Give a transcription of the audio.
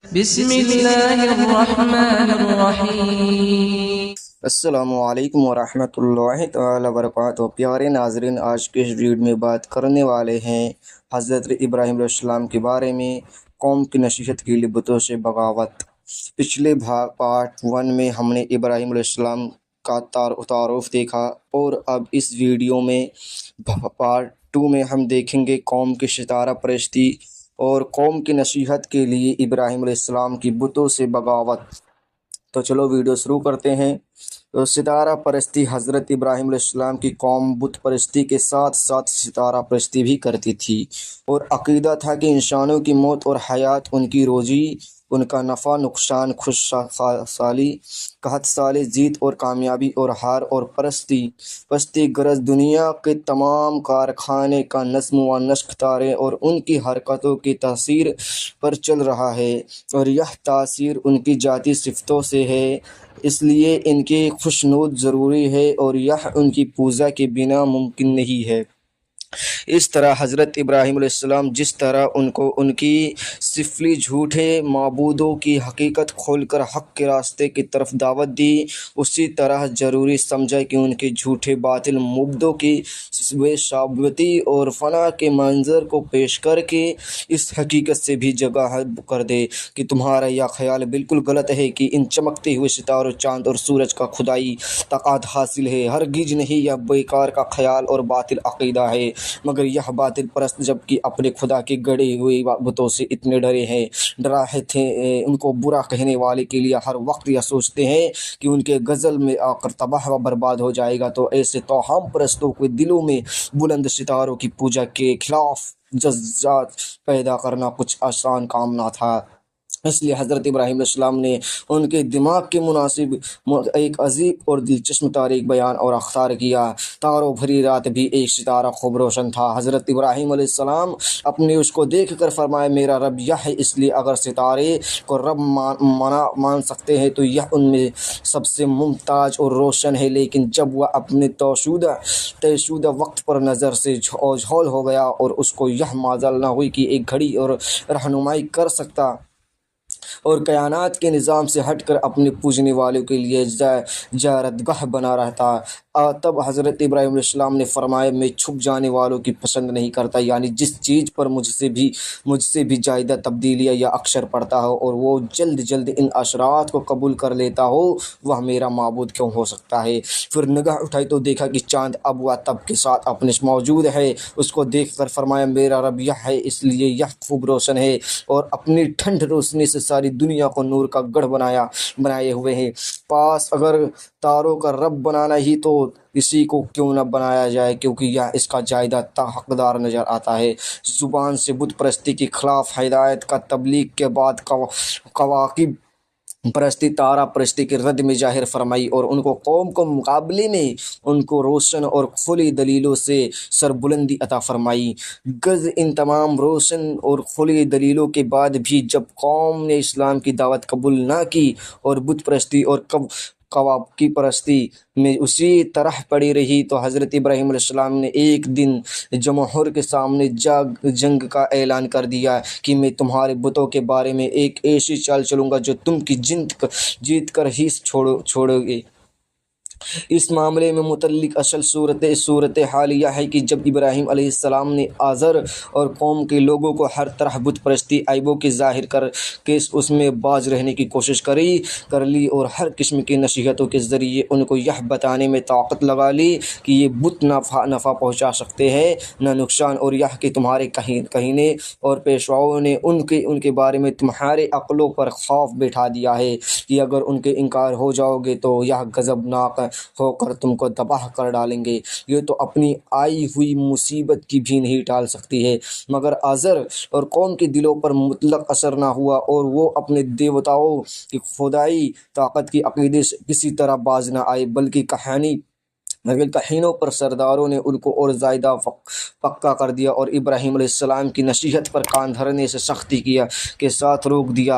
بسم اللہ الرحمن الرحیم۔ السلام علیکم ورحمۃ اللہ تعالی وبرکاتہ۔ پیارے ناظرین، آج کے اس ویڈیو میں بات کرنے والے ہیں حضرت ابراہیم علیہ السلام کے بارے میں، قوم کی نصیحت کے لیے بتوں سے بغاوت۔ پچھلے پارٹ 1 میں ہم نے ابراہیم علیہ السلام کا تعارف دیکھا، اور اب اس ویڈیو میں پارٹ 2 میں ہم دیکھیں گے قوم کی ستارہ پرستی اور قوم کی نصیحت کے لیے ابراہیم علیہ السلام کی بتوں سے بغاوت۔ تو چلو ویڈیو شروع کرتے ہیں۔ ستارہ پرستی۔ حضرت ابراہیم علیہ السلام کی قوم بت پرستی کے ساتھ ساتھ ستارہ پرستی بھی کرتی تھی، اور عقیدہ تھا کہ انسانوں کی موت اور حیات، ان کی روزی، ان کا نفع نقصان، خوش سالی قحط سالی، جیت اور کامیابی اور ہار، اور پستی غرض دنیا کے تمام کارخانے کا نظم و نسق تارے اور ان کی حرکتوں کی تاثیر پر چل رہا ہے، اور یہ تاثیر ان کی ذاتی صفتوں سے ہے، اس لیے ان کی خوشنود ضروری ہے، اور یہ ان کی پوجا کے بنا ممکن نہیں ہے۔ اس طرح حضرت ابراہیم علیہ السلام جس طرح ان کو ان کی سفلی جھوٹے معبودوں کی حقیقت کھول کر حق کے راستے کی طرف دعوت دی، اسی طرح ضروری سمجھا کہ ان کے جھوٹے باطل معبودوں کی بے ثابتی اور فنا کے منظر کو پیش کر کے اس حقیقت سے بھی جگہ کر دے کہ تمہارا یہ خیال بالکل غلط ہے کہ ان چمکتے ہوئے ستاروں، چاند اور سورج کا خدائی طاقت حاصل ہے۔ ہرگز نہیں، یہ بیکار کا خیال اور باطل عقیدہ ہے، مگر یہ باطل پرست جب کہ اپنے خدا کے گڑے ہوئے بتوں سے اتنے ڈرا تھے، ان کو برا کہنے والے کے لیے ہر وقت یہ سوچتے ہیں کہ ان کے غزل میں آ کر تباہ و برباد ہو جائے گا، تو ایسے توہم پرستوں کے دلوں میں بلند ستاروں کی پوجا کے خلاف جذبات پیدا کرنا کچھ آسان کام نہ تھا۔ اس لیے حضرت ابراہیم علیہ السلام نے ان کے دماغ کے مناسب ایک عجیب اور دلچسپ تاریخ بیان اور اختیار کیا۔ تاروں بھری رات بھی ایک ستارہ خوب روشن تھا۔ حضرت ابراہیم علیہ السلام اپنے اس کو دیکھ کر فرمائے، میرا رب یہ ہے، اس لیے اگر ستارے کو رب مان سکتے ہیں تو یہ ان میں سب سے ممتاز اور روشن ہے، لیکن جب وہ اپنے طے شدہ وقت پر نظر سے اوجھل ہو گیا اور اس کو یہ معلوم نہ ہوئی کہ ایک گھڑی اور رہنمائی کر سکتا اور کائنات کے نظام سے ہٹ کر اپنے پوجنے والوں کے لیے جارتگاہ بنا رہتا، تب حضرت ابراہیم علیہ السلام نے فرمایا، میں چھپ جانے والوں کی پسند نہیں کرتا، یعنی جس چیز پر مجھ سے بھی زیادہ تبدیلیاں یا اکثر پڑتا ہو اور وہ جلد ان اشرات کو قبول کر لیتا ہو، وہ میرا معبود کیوں ہو سکتا ہے؟ پھر نگاہ اٹھائی تو دیکھا کہ چاند اب و تب کے ساتھ اپنے موجود ہے۔ اس کو دیکھ کر فرمایا، میرا رب یہ ہے، اس لیے یہ خوب روشن ہے اور اپنی ٹھنڈ روشنی سے ساری دنیا کو نور کا گڑھ بنائے ہوئے ہیں۔ پاس اگر تاروں کا رب بنانا ہی تو اسی کو کیوں نہ بنایا جائے، کیونکہ یہ اس کا زیادہ حقدار نظر آتا ہے۔ زبان سے بت پرستی کے خلاف ہدایت کا تبلیغ کے بعد کواکب پرستی، تارہ پرستی کی رد میں ظاہر فرمائی، اور ان کو قوم کو مقابلے میں ان کو روشن اور کھلی دلیلوں سے سربلندی عطا فرمائی۔ ان تمام روشن اور کھلی دلیلوں کے بعد بھی جب قوم نے اسلام کی دعوت قبول نہ کی اور بت پرستی اور کواکب پرستی میں اسی طرح پڑی رہی، تو حضرت ابراہیم علیہ السلام نے ایک دن جمہور کے سامنے جنگ کا اعلان کر دیا کہ میں تمہارے بتوں کے بارے میں ایک ایسی چال چلوں گا جو تم کی جیت کر ہی چھوڑو گے۔ اس معاملے میں متعلق اصل صورت حال یہ ہے کہ جب ابراہیم علیہ السلام نے آزر اور قوم کے لوگوں کو ہر طرح بت پرستی عیبوں کے ظاہر کر کے اس میں باز رہنے کی کوشش کر لی، اور ہر قسم کی نصیحتوں کے ذریعے ان کو یہ بتانے میں طاقت لگا لی کہ یہ بت نفع پہنچا سکتے ہیں نہ نقصان، اور یہ کہ تمہارے کہنے اور پیشواؤں نے ان کے بارے میں تمہارے عقلوں پر خوف بٹھا دیا ہے کہ اگر ان کے انکار ہو جاؤ گے تو یہ غضبناک ہو کر تم کو تباہ کر ڈالیں گے۔ یہ تو اپنی آئی ہوئی مصیبت کی بھی نہیں ٹال سکتی ہے، مگر آزر اور قوم کے دلوں پر مطلق اثر نہ ہوا، اور وہ اپنے دیوتاؤں کی خدائی طاقت کی عقیدے سے کسی طرح باز نہ آئے، بلکہ کہینوں پر سرداروں نے ان کو اور زیادہ پکا کر دیا اور ابراہیم علیہ السلام کی نصیحت پر کان دھرنے سے سختی کے ساتھ روک دیا۔